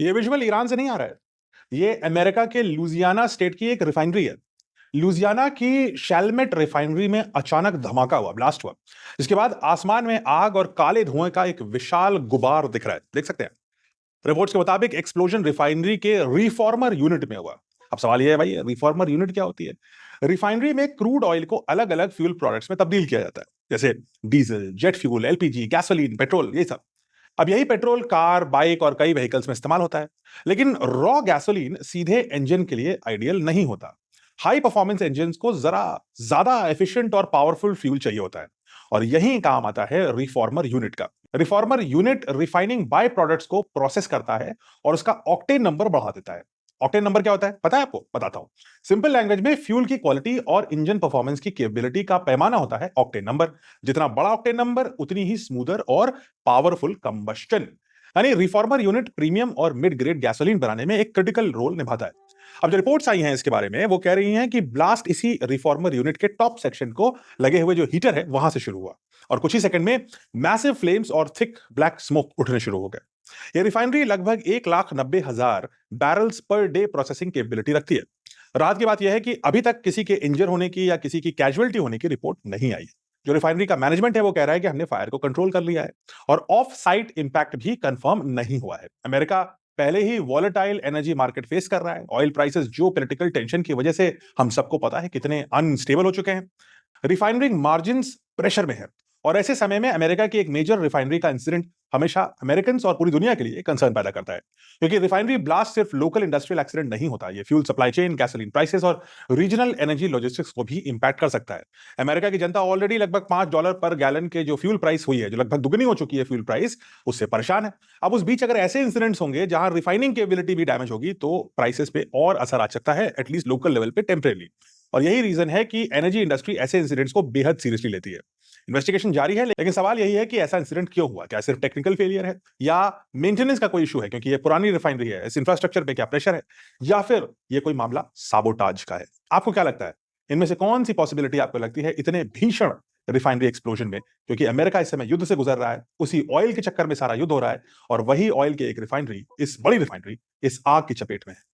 ये visual Iran से नहीं आ रहा है। ये अमेरिका के लुजियाना स्टेट की एक रिफाइनरी है। लुजियाना की शैलमेट रिफाइनरी में अचानक धमाका हुआ, ब्लास्ट हुआ। इसके बाद आसमान में आग और काले धुएं का एक विशाल गुबार दिख रहा है, देख सकते हैं। रिपोर्ट्स के मुताबिक एक्सप्लोजन रिफाइनरी के रिफॉर्मर यूनिट में हुआ। अब सवाल यह है भाई, रिफॉर्मर यूनिट क्या होती है? रिफाइनरी में क्रूड ऑयल को अलग अलग फ्यूल प्रोडक्ट्स में तब्दील किया जाता है, जैसे diesel, jet fuel, LPG, gasoline, petrol, ये सब। अब यही पेट्रोल कार, बाइक और कई व्हीकल्स में इस्तेमाल होता है। लेकिन रॉ गैसोलीन सीधे इंजन के लिए आइडियल नहीं होता। हाई परफॉर्मेंस इंजन को जरा ज्यादा एफिशिएंट और पावरफुल फ्यूल चाहिए होता है, और यही काम आता है रिफॉर्मर यूनिट का। Reformer unit refining by products को प्रोसेस करता है और उसका ऑक्टेन नंबर बढ़ा देता है। ऑक्टेन नंबर क्या होता है पता है आपको? बताता हूं। सिंपल लैंग्वेज में फ्यूल की क्वालिटी और इंजन परफॉर्मेंस की कैपेबिलिटी का पैमाना होता है ऑक्टेन नंबर। जितना बड़ा ऑक्टेन नंबर, उतनी ही स्मूदर और पावरफुल कंबस्टन। यानी रिफॉर्मर यूनिट प्रीमियम और मिड ग्रेड गैसोलीन बनाने में एक क्रिटिकल रोल निभाता है। अब जो रिपोर्ट्स आई हैं इसके बारे में, वो कह रही हैं कि ब्लास्ट इसी रिफॉर्मर यूनिट के टॉप सेक्शन को लगे हुए जो हीटर है वहां से शुरू हुआ, और कुछ ही सेकंड में मैसिव फ्लेम्स और थिक ब्लैक स्मोक उठने शुरू हो गए। यह रिफाइनरी लगभग 1,90,000 barrels per day processing capability रखती है। रात की बात यह है कि अभी तक किसी के इंजर होने की या किसी की कैजुअलिटी होने की रिपोर्ट नहीं आई। जो रिफाइनरी का मैनेजमेंट है वो कह रहा है कि हमने फायर को कंट्रोल कर लिया है, और ऑफ साइट इंपैक्ट भी कंफर्म नहीं हुआ है। अमेरिका पहले ही वॉलेटाइल एनर्जी मार्केट फेस कर रहा है। ऑयल प्राइसेस जो पॉलिटिकल टेंशन की वजह से हम सबको पता है कितने अनस्टेबल हो चुके हैं। रिफाइनरिंग मार्जिन प्रेशर में है, और ऐसे समय में अमेरिका की एक मेजर रिफाइनरी का इंसिडेंट हमेशा अमेरिकन और पूरी दुनिया के लिए कंसर्न पैदा करता है। क्योंकि रिफाइनरी ब्लास्ट सिर्फ लोकल इंडस्ट्रियल एक्सीडेंट नहीं होता, ये fuel supply chain, gasoline prices और रीजनल एनर्जी लॉजिस्टिक्स को भी इंपैक्ट कर सकता है। अमेरिका की जनता ऑलरेडी लगभग $5 पर गैलन के जो फ्यूल प्राइस हुई है, जो लगभग दुगनी हो चुकी है फ्यूल प्राइस, उससे परेशान है। अब उस बीच अगर ऐसे इंसिडेंट्स होंगे जहां रिफाइनिंग केबिलिटी भी डैमेज होगी, तो प्राइसेस पे और असर आ सकता है, एटलीस्ट लोकल लेवल पे टेम्परेली। और यही रीजन है कि एनर्जी इंडस्ट्री ऐसे इंसिडेंट्स को बेहद सीरियसली लेती है। इन्वेस्टिगेशन जारी है, लेकिन सवाल यही है कि ऐसा इंसिडेंट क्यों हुआ? क्या सिर्फ टेक्निकल फेलियर है, या मेंटेनेंस का कोई इशू है क्योंकि ये पुरानी रिफाइनरी है, इस इंफ्रास्ट्रक्चर पे क्या प्रेशर है, या फिर ये कोई मामला साबोटाज का है? आपको क्या लगता है? इनमें से कौन सी पॉसिबिलिटी आपको लगती है इतने भीषण रिफाइनरी एक्सप्लोजन में? क्योंकि अमेरिका इस समय युद्ध से गुजर रहा है, उसी ऑयल के चक्कर में सारा युद्ध हो रहा है, और वही ऑयल की एक रिफाइनरी, इस बड़ी रिफाइनरी, इस आग की चपेट में है।